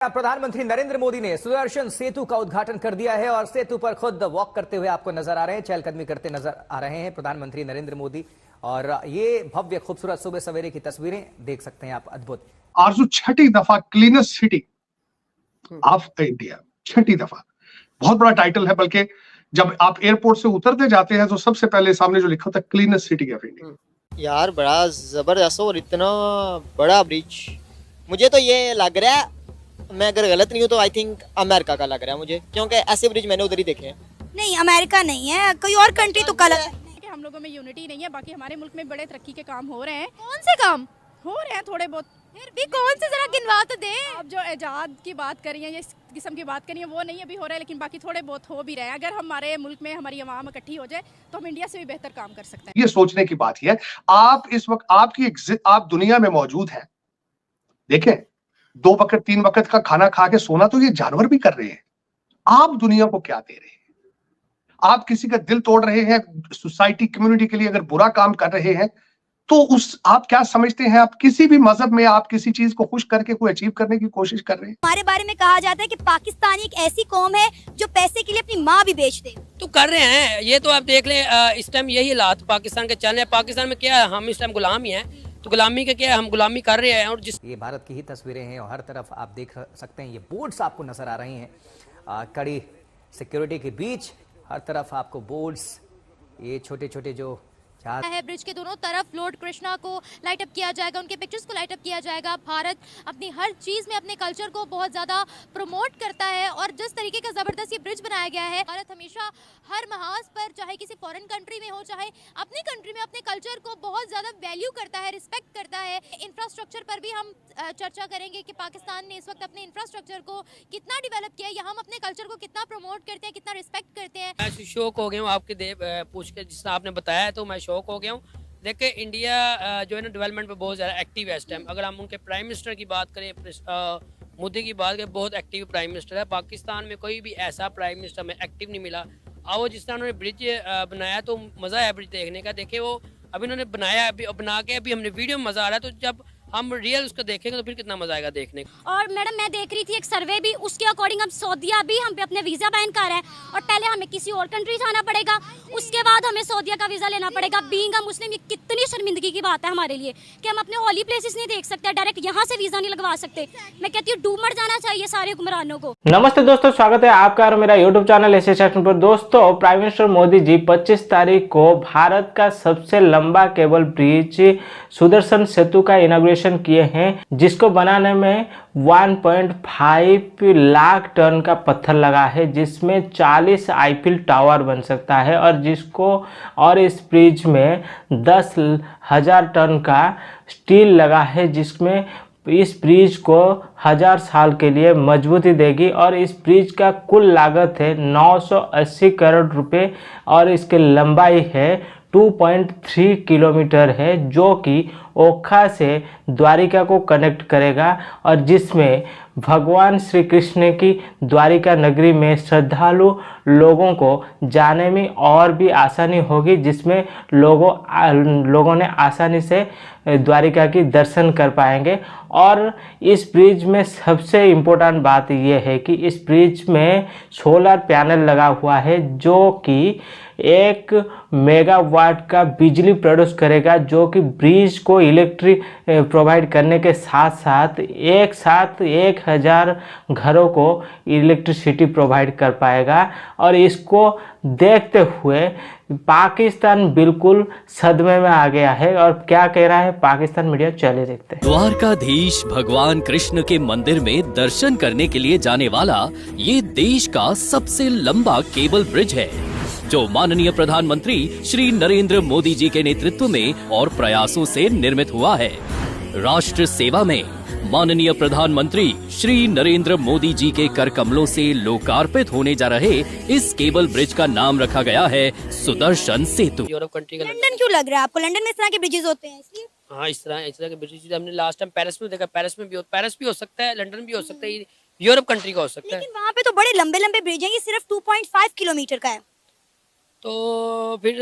प्रधानमंत्री नरेंद्र मोदी ने सुदर्शन सेतु का उद्घाटन कर दिया है और सेतु पर खुद वॉक करते हुए आपको नजर आ रहे हैं, चहलकदमी करते नजर आ रहे हैं प्रधानमंत्री नरेंद्र मोदी। और ये भव्य खूबसूरत सुबह सवेरे की तस्वीरें देख सकते हैं आप, अद्भुत। आरजू छठी दफा क्लीनेस्ट सिटी ऑफ इंडिया, छठी दफा, बहुत बड़ा टाइटल है। बल्कि जब आप एयरपोर्ट से उतरते जाते हैं तो सबसे पहले सामने जो लिखा था क्लीनेस्ट सिटी ऑफ इंडिया। यार बड़ा जबरदस्त और इतना बड़ा ब्रिज, मुझे तो ये लग रहा है, मैं अगर गलत नहीं हूँ तो आई थिंक अमेरिका का लग रहा है मुझे, क्योंकि ऐसे ब्रिज मैंने उधर ही देखे हैं। नहीं, अमेरिका नहीं है, कोई और कंट्री तो कल हम लोगों में यूनिटी नहीं है। बाकी हमारे मुल्क में बड़े तरक्की के काम हो रहे हैं। कौन से काम हो रहे हैं? थोड़े बहुत, फिर भी कौन से जरा गिनवा तो दे। आप जो एजाद की बात करी है, इस किस्म की बात करी है, वो नहीं अभी हो रहा है, लेकिन बाकी थोड़े बहुत हो भी रहे हैं। अगर हमारे मुल्क में हमारी आवाम इकट्ठी हो जाए तो हम इंडिया से भी बेहतर काम कर सकते हैं। ये सोचने की बात ही है। आप इस वक्त आप दुनिया में मौजूद हैं। देखें, 2 वक्त 3 वक्त का खाना खा के सोना तो ये जानवर भी कर रहे हैं। आप दुनिया को क्या दे रहे हैं? आप किसी का दिल तोड़ रहे हैं, सोसाइटी कम्युनिटी के लिए अगर बुरा काम कर रहे हैं तो आप क्या समझते हैं? आप किसी भी मजहब में आप किसी चीज को खुश करके कोई अचीव करने की कोशिश कर रहे हैं। हमारे बारे में कहा जाता है कि पाकिस्तानी एक ऐसी कौम है जो पैसे के लिए अपनी माँ भी बेच दे। तो कर रहे हैं, ये तो आप देख लें। इस टाइम यही हालात पाकिस्तान के चल रहे हैं। पाकिस्तान में क्या है, हम इस टाइम गुलाम ही हैं, तो गुलामी का क्या है, हम गुलामी कर रहे हैं। और ये भारत की ही तस्वीरें हैं और हर तरफ आप देख सकते हैं, ये बोर्ड्स आपको नजर आ रही हैं। कड़ी सिक्योरिटी के बीच हर तरफ आपको बोर्ड्स, ये छोटे छोटे जो है ब्रिज के दोनों तरफ लॉर्ड कृष्णा को लाइट अप किया जाएगा, उनके पिक्चर्स को लाइट अप किया जाएगा। भारत अपनी हर चीज में अपने कल्चर को बहुत ज्यादा प्रमोट करता है और जिस तरीके का जबरदस्त ये ब्रिज बनाया गया है, भारत हमेशा हर महाज पर, चाहे किसी फॉरेन कंट्री में हो चाहे अपनी कंट्री में, अपने कल्चर को बहुत ज्यादा वैल्यू करता है, रिस्पेक्ट करता है। इंफ्रास्ट्रक्चर पर भी हम चर्चा करेंगे कि पाकिस्तान ने इस वक्त अपने इंफ्रास्ट्रक्चर को कितना डेवलप किया है, या हम अपने कल्चर को कितना प्रमोट करते हैं, कितना रिस्पेक्ट करते हैं। मैं शौक हो गया हूँ आपके पूछ के, जिस आपने बताया है तो मैं शौक हो गया हूँ। देखिए, इंडिया जो है ना डेवलपमेंट पे बहुत ज़्यादा एक्टिव है इस टाइम। अगर हम उनके प्राइम मिनिस्टर की बात करें, मोदी की बात करें, बहुत एक्टिव प्राइम मिनिस्टर है। पाकिस्तान में कोई भी ऐसा प्राइम मिनिस्टर में एक्टिव नहीं मिला। और वो जिस तरह उन्होंने ब्रिज बनाया तो मज़ा आया ब्रिज देखने का। देखिए, वो अभी उन्होंने बनाया, अभी बना के अभी हमने वीडियो में मज़ा आ रहा है, तो जब हम रियल उसको देखेंगे तो फिर कितना मजा आएगा देखने का। और मैडम, मैं देख रही थी एक सर्वे भी, उसके अकॉर्डिंग अब सऊदीया भी हम पे अपने वीजा बैन कर रहा है और पहले हमें किसी और कंट्री जाना पड़ेगा, उसके बाद हमें सऊदीया का वीजा लेना पड़ेगा। बीइंग अ मुस्लिम, ये कितनी शर्मिंदगी की बात है हमारे लिए कि हम अपने हॉली प्लेसेस नहीं देख सकते, डायरेक्ट यहाँ से वीजा नहीं लगवा सकते। मैं कहती हूँ डूब मर जाना चाहिए सारे हुक्मरानों को। नमस्ते दोस्तों, स्वागत है आपका और मेरा यूट्यूब चैनल एस सेक्शन पर। दोस्तों, प्राइम मिनिस्टर मोदी जी 25 तारीख को भारत का सबसे लंबा केबल ब्रिज सुदर्शन सेतु का इनॉग्रेशन किए हैं, जिसको बनाने में 1.5 लाख टन का पत्थर लगा है, जिसमें 40 आईफिल टावर बन सकता है और इस ब्रिज में 10,000 टन का स्टील लगा है, जिसमें इस ब्रिज को 1000 साल के लिए मजबूती देगी। और इस ब्रिज का कुल लागत है 980 करोड़ रुपए और इसकी लंबाई है 2.3 किलोमीटर है, जो कि ओखा से द्वारिका को कनेक्ट करेगा और जिसमें भगवान श्री कृष्ण की द्वारिका नगरी में श्रद्धालु लोगों को जाने में और भी आसानी होगी, जिसमें लोगों ने आसानी से द्वारिका की दर्शन कर पाएंगे। और इस ब्रिज में सबसे इम्पोर्टेंट बात यह है कि इस ब्रिज में सोलर पैनल लगा हुआ है, जो कि 1 मेगावाट का बिजली प्रोड्यूस करेगा, जो कि ब्रिज को इलेक्ट्रिक प्रोवाइड करने के साथ साथ 1000 घरों को इलेक्ट्रिसिटी प्रोवाइड कर पाएगा। और इसको देखते हुए पाकिस्तान बिल्कुल सदमे में आ गया है। और क्या कह रहा है पाकिस्तान मीडिया, चले देखते हैं। द्वारकाधीश भगवान कृष्ण के मंदिर में दर्शन करने के लिए जाने वाला ये देश का सबसे लंबा केबल ब्रिज है, जो माननीय प्रधानमंत्री श्री नरेंद्र मोदी जी के नेतृत्व में और प्रयासों से निर्मित हुआ है। राष्ट्र सेवा में माननीय प्रधानमंत्री श्री नरेंद्र मोदी जी के कर कमलों से लोकार्पित होने जा रहे इस केबल ब्रिज का नाम रखा गया है सुदर्शन सेतु। यूरोप कंट्री का लंदन क्यों लग रहा है आपको? लंदन में इस तरह के ब्रिजेस होते हैं इसलिए? हाँ, इस तरह के ब्रिज हमने लास्ट टाइम पेरिस में देखा। पेरिस भी हो सकता है, लंदन भी हो सकता है, यूरोप कंट्री का हो सकता है। लेकिन वहाँ पे तो बड़े लंबे लंबे ब्रिज हैं, ये सिर्फ 2.5 किलोमीटर का है। तो फिर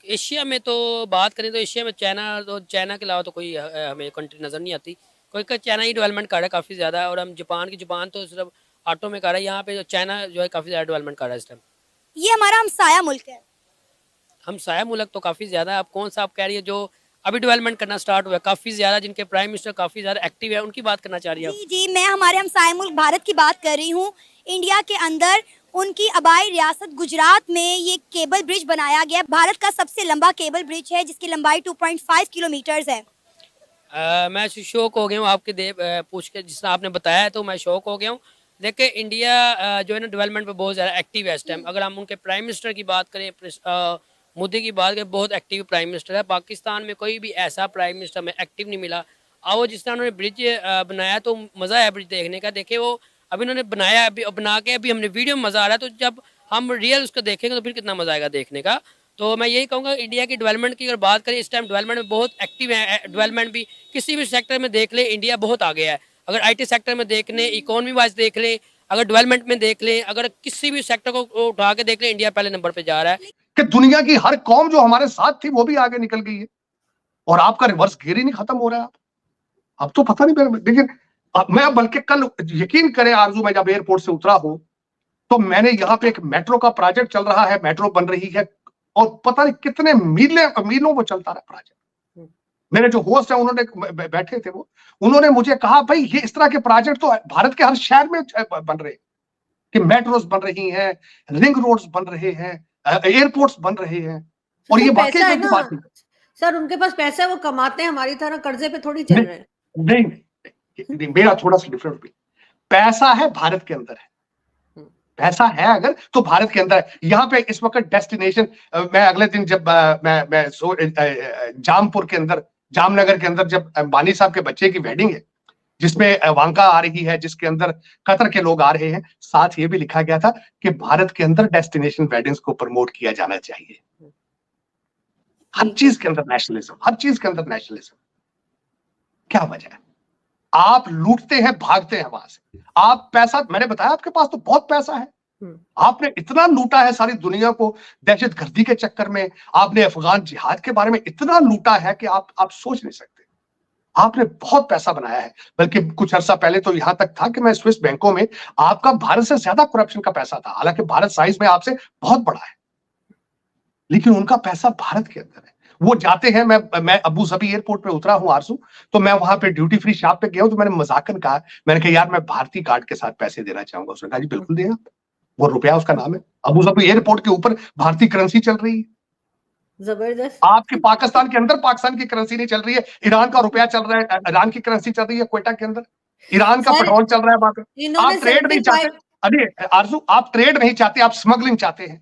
एशिया में तो बात करें तो एशिया में चाइना के अलावा तो कोई हमें कंट्री नजर नहीं आती कोई चाइना ही डेवलपमेंट कर रहा है काफ़ी ज़्यादा, और हम जापान तो सिर्फ ऑटो में कर रहा है, यहाँ पे जो चाइना जो है काफ़ी ज़्यादा डेवलपमेंट कर रहा है इस टाइम। ये हमारा हमसाया मुल्क है। हमसाया मुल्क तो काफ़ी ज़्यादा, आप कौन सा आप कह रही है जो अभी डेवलपमेंट करना स्टार्ट हुआ है काफ़ी ज़्यादा, जिनके प्राइम मिनिस्टर काफ़ी ज़्यादा एक्टिव है, उनकी बात करना चाह रही है? जी जी, मैं हमारे हमसाया मुल्क भारत की बात कर रही हूँ। इंडिया के अंदर उनकी आबाई रियासत गुजरात में ये केबल ब्रिज बनाया गया। भारत का सबसे लंबा केबल ब्रिज है जिसकी लंबाई 2.5 किलोमीटर है। मैं शौक हो गया हूँ आपके पूछ के, जिस आपने बताया तो मैं शौक हो गया हूँ। देखिए इंडिया जो है ना डेवलपमेंट पे बहुत ज़्यादा एक्टिव है इस टाइम। अगर हम उनके प्राइम मिनिस्टर की बात करें, मोदी की बात करें, बहुत एक्टिव प्राइम मिनिस्टर है। पाकिस्तान में कोई भी ऐसा प्राइम मिनिस्टर में एक्टिव नहीं मिला। और वो जिस तरह उन्होंने ब्रिज बनाया तो मज़ा आया ब्रिज देखने का। देखिए वो अभी उन्होंने बनाया, अभी बना के अभी हमने वीडियो में मज़ा आ रहा है, तो जब हम रियल उसको देखेंगे तो फिर कितना मज़ा आएगा देखने का। तो मैं यही कहूँगा इंडिया की डेवलपमेंट की अगर बात करें, इस टाइम डेवलपमेंट में बहुत एक्टिव है। डेवलपमेंट भी किसी भी सेक्टर में देख ले इंडिया बहुत आगे है। अगर IT सेक्टर में देख लें, इकोनॉमी वाइज देख लें, अगर डेवलपमेंट में देख लें, अगर किसी भी सेक्टर को उठा के देख लें, इंडिया पहले नंबर पे जा रहा है। कि दुनिया की हर कौम जो हमारे साथ थी वो भी आगे निकल गई है और आपका रिवर्स गियर ही नहीं खत्म हो रहा है। अब तो पता नहीं, लेकिन मैं बल्कि कल यकीन करें आरजू, मैं जब एयरपोर्ट से उतरा हूं तो मैंने यहाँ पे एक मेट्रो का प्रोजेक्ट चल रहा है, मेट्रो बन रही है और पता नहीं कितने मीलों वो चलता रहा प्रोजेक्ट। मेरे जो होस्ट है उन्होंने बैठे थे, वो उन्होंने मुझे कहा भाई ये इस तरह के प्रोजेक्ट तो भारत के हर शहर में बन रहे हैं, कि मेट्रोस बन रही हैं, रिंग रोड्स बन रहे हैं, एयरपोर्ट्स बन रहे हैं। और ये वाकई की बात है सर, उनके पास पैसा है, वो कमाते हैं, हमारी तरह कर्जे पे थोड़ी चल रहे हैं। नहीं, मेरा थोड़ा सा डिफरेंट भी। पैसा है भारत के अंदर है, पैसा है अगर तो भारत के अंदर है। यहाँ पे इस वक्त डेस्टिनेशन, मैं अगले दिन जब मैं जामपुर के अंदर, जामनगर के अंदर, जब अंबानी साहब के बच्चे की वेडिंग है जिसमें वांका आ रही है, जिसके अंदर कतर के लोग आ रहे हैं, साथ ये भी लिखा गया था कि भारत के अंदर डेस्टिनेशन वेडिंग्स को प्रमोट किया जाना चाहिए। हर चीज के अंदर नेशनलिज्म, हर चीज के अंदर नेशनलिज्म। क्या वजह है? आप लूटते हैं, भागते हैं वहां से। आप पैसा, मैंने बताया आपके पास तो बहुत पैसा है, आपने इतना लूटा है सारी दुनिया को दहशत गर्दी के चक्कर में, आपने अफगान जिहाद के बारे में इतना लूटा है कि आप सोच नहीं सकते। आपने बहुत पैसा बनाया है। बल्कि कुछ अर्सा पहले तो यहां तक था कि मैं स्विस बैंकों में आपका भारत से ज्यादा करप्शन का पैसा था, हालांकि भारत साइज में आपसे बहुत बड़ा है, लेकिन उनका पैसा भारत के अंदर है। वो जाते हैं, मैं अबू धाबी एयरपोर्ट पे उतरा हूं आरसू, तो मैं वहां पे ड्यूटी फ्री शॉप पे गया हूं, तो मैंने मजाकन कहा, मैंने कहा यार मैं भारतीय कार्ड के साथ पैसे देना चाहूंगा। उसने कहा जी बिल्कुल दें आप, वो रुपया उसका नाम है। अबू धाबी एयरपोर्ट के ऊपर भारतीय करेंसी चल रही है। जबरदस्त। आपके पाकिस्तान के अंदर पाकिस्तान की करेंसी नहीं चल रही है, ईरान का रुपया चल रहा है, ईरान की करेंसी चल रही है क्वेटा के अंदर, ईरान का पेट्रोल चल रहा है वहां पे। आप ट्रेड नहीं चाहते, अरे आरजू, आप ट्रेड नहीं चाहते, आप स्मगलिंग चाहते हैं,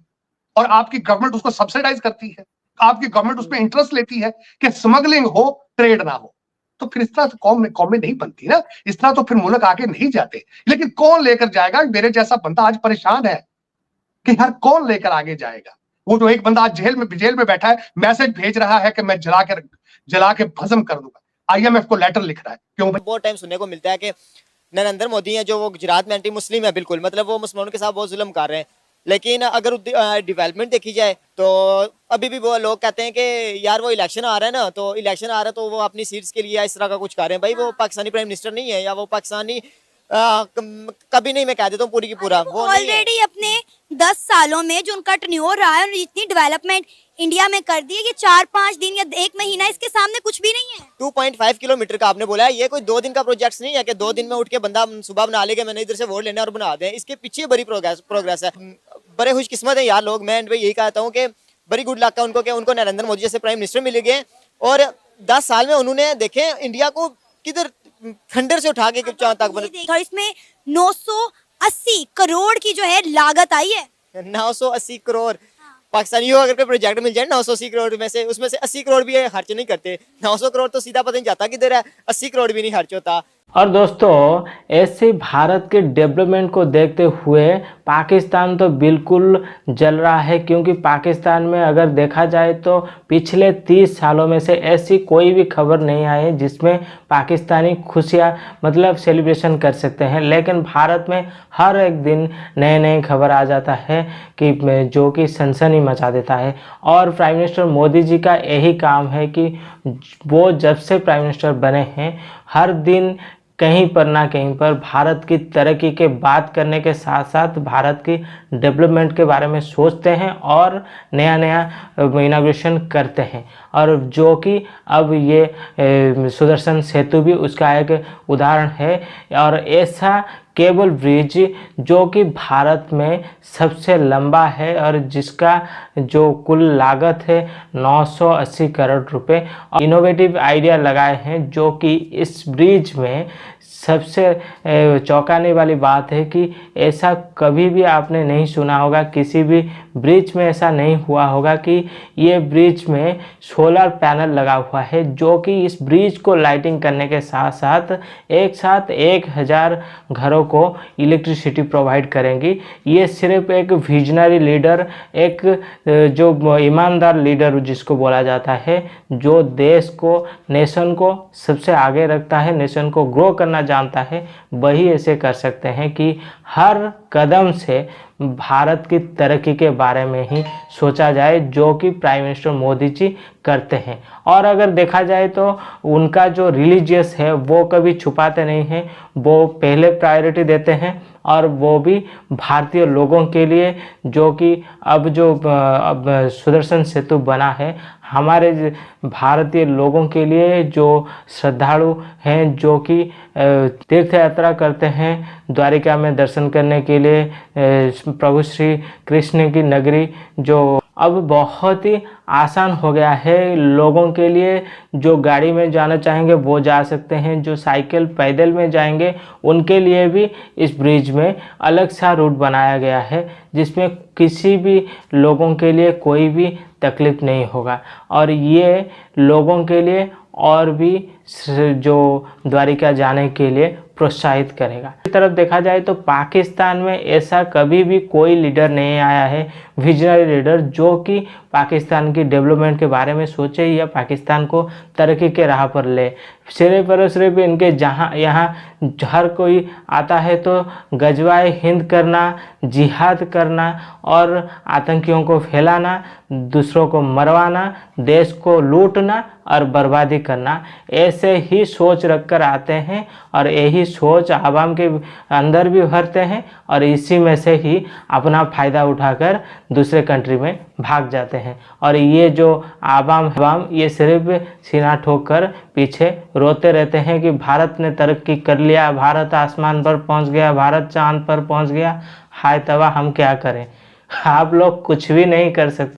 और आपकी गवर्नमेंट उसको सब्सिडाइज करती है, आपकी गवर्नमेंट उसमें इंटरेस्ट लेती है कि स्मगलिंग हो, ट्रेड ना हो। तो फिर इस तरह तो कौमें नहीं बनती ना, इस तरह तो फिर मुल्क आगे नहीं जाते। लेकिन कौन लेकर जाएगा? मेरे जैसा बंदा आज परेशान है कि यार कौन लेकर आगे जाएगा। वो जो एक बंदा आज जेल में बैठा है, मैसेज भेज रहा है कि मैं जला के भस्म कर दूंगा। IMF को लेटर लिख रहा है। क्यों? बहुत टाइम सुनने को मिलता है कि नरेंद्र मोदी है जो वो गुजरात में एंटी मुस्लिम है, बिल्कुल, मतलब वो मुसलमानों के साथ बहुत जुल्म कर रहे हैं। लेकिन अगर डेवलपमेंट देखी जाए तो अभी भी वो लोग कहते हैं कि यार वो इलेक्शन आ रहा है ना, तो इलेक्शन आ रहा है तो वो अपनी सीट्स के लिए इस तरह का कुछ कर रहे हैं। भाई वो पाकिस्तानी प्राइम मिनिस्टर नहीं है, या वो पाकिस्तानी कभी नहीं, मैं कह देता हूँ पूरी की पूरा वो ऑलरेडी अपने 10 सालों में जो उनका टर्न्योर रहा है, उन्होंने जितनी डेवलपमेंट इंडिया में कर दी है, ये 4-5 दिन या 1 महीना इसके सामने कुछ भी नहीं है। 2.5 किलोमीटर का आपने बोला है, ये कोई 2 दिन का प्रोजेक्ट नहीं है कि 2 दिन में उठ के बंदा सुबह बना लेगा, मैंने इधर से वोट लेना और बना दें। इसके पीछे बड़ी प्रोग्रेस है। बड़े खुशकिस्मत है यार लोग। मैं यही कहता हूँ कि बड़ी गुड लक है उनको कि उनको नरेंद्र मोदी जैसे प्राइम मिनिस्टर मिल गए, और 10 साल में उन्होंने देखे इंडिया को किधर खंडर से उठा के तक बने। और इसमें 980 करोड़ की जो है लागत आई है। 980 करोड़ पाकिस्तानियों अगर कोई प्रोजेक्ट मिल जाए 980 करोड़ में से, उसमें से 80 करोड़ भी खर्च नहीं करते। 900 करोड़ तो सीधा पता नहीं जाता किधर है, 80 करोड़ भी नहीं खर्च होता। और दोस्तों ऐसे भारत के डेवलपमेंट को देखते हुए पाकिस्तान तो बिल्कुल जल रहा है, क्योंकि पाकिस्तान में अगर देखा जाए तो पिछले 30 सालों में से ऐसी कोई भी खबर नहीं आई है जिसमें पाकिस्तानी खुशियाँ मतलब सेलिब्रेशन कर सकते हैं। लेकिन भारत में हर एक दिन नए नए खबर आ जाता है कि जो कि सनसनी मचा देता है। और प्राइम मिनिस्टर मोदी जी का यही काम है कि वो जब से प्राइम मिनिस्टर बने हैं हर दिन कहीं पर ना कहीं पर भारत की तरक्की के बात करने के साथ साथ भारत की डेवलपमेंट के बारे में सोचते हैं और नया नया इनाग्रेशन करते हैं। और जो कि अब ये सुदर्शन सेतु भी उसका एक उदाहरण है। और ऐसा केबल ब्रिज जो कि भारत में सबसे लंबा है और जिसका जो कुल लागत है 980 करोड़ रुपए। इनोवेटिव आइडिया लगाए हैं जो कि इस ब्रिज में सबसे चौंकाने वाली बात है कि ऐसा कभी भी आपने नहीं सुना होगा, किसी भी ब्रिज में ऐसा नहीं हुआ होगा कि ये ब्रिज में सोलर पैनल लगा हुआ है जो कि इस ब्रिज को लाइटिंग करने के साथ साथ 1000 घरों को इलेक्ट्रिसिटी प्रोवाइड करेंगी। ये सिर्फ एक विजनरी लीडर, एक जो ईमानदार लीडर जिसको बोला जाता है, जो देश को, नेशन को सबसे आगे रखता है, नेशन को ग्रो करना जानता है, वही ऐसे कर सकते हैं कि हर कदम से भारत की तरक्की के बारे में ही सोचा जाए, जो कि प्राइम मिनिस्टर मोदी जी करते हैं। और अगर देखा जाए तो उनका जो रिलीजियस है वो कभी छुपाते नहीं हैं, वो पहले प्रायोरिटी देते हैं और वो भी भारतीय लोगों के लिए, जो कि अब सुदर्शन सेतु बना है हमारे भारतीय लोगों के लिए, जो श्रद्धालु हैं जो कि तीर्थ यात्रा करते हैं द्वारिका में दर्शन करने के लिए, प्रभु श्री कृष्ण की नगरी जो अब बहुत ही आसान हो गया है लोगों के लिए। जो गाड़ी में जाना चाहेंगे वो जा सकते हैं, जो साइकिल पैदल में जाएंगे उनके लिए भी इस ब्रिज में अलग सा रूट बनाया गया है जिसमें किसी भी लोगों के लिए कोई भी तकलीफ नहीं होगा। और ये लोगों के लिए और भी जो द्वारिका जाने के लिए प्रोत्साहित करेगा। इस तरफ देखा जाए तो पाकिस्तान में ऐसा कभी भी कोई लीडर नहीं आया है, विजनरी लीडर, जो कि पाकिस्तान की डेवलपमेंट के बारे में सोचे या पाकिस्तान को तरक्की के राह पर ले। सिर्फ इनके यहाँ हर कोई आता है तो गजवाए हिंद करना, जिहाद करना और आतंकियों को फैलाना, दूसरों को मरवाना, देश को लूटना और बर्बादी करना, ऐसे ही सोच रखकर आते हैं और यही सोच आवाम के अंदर भी भरते हैं और इसी में से ही अपना फ़ायदा उठाकर दूसरे कंट्री में भाग जाते हैं। और ये जो आवाम ये सिर्फ सीना ठोक कर पीछे रोते रहते हैं कि भारत ने तरक्की कर लिया, भारत आसमान पर पहुंच गया, भारत चांद पर पहुंच गया। हाय तबाह, हम क्या करें? आप लोग कुछ भी नहीं कर सकते।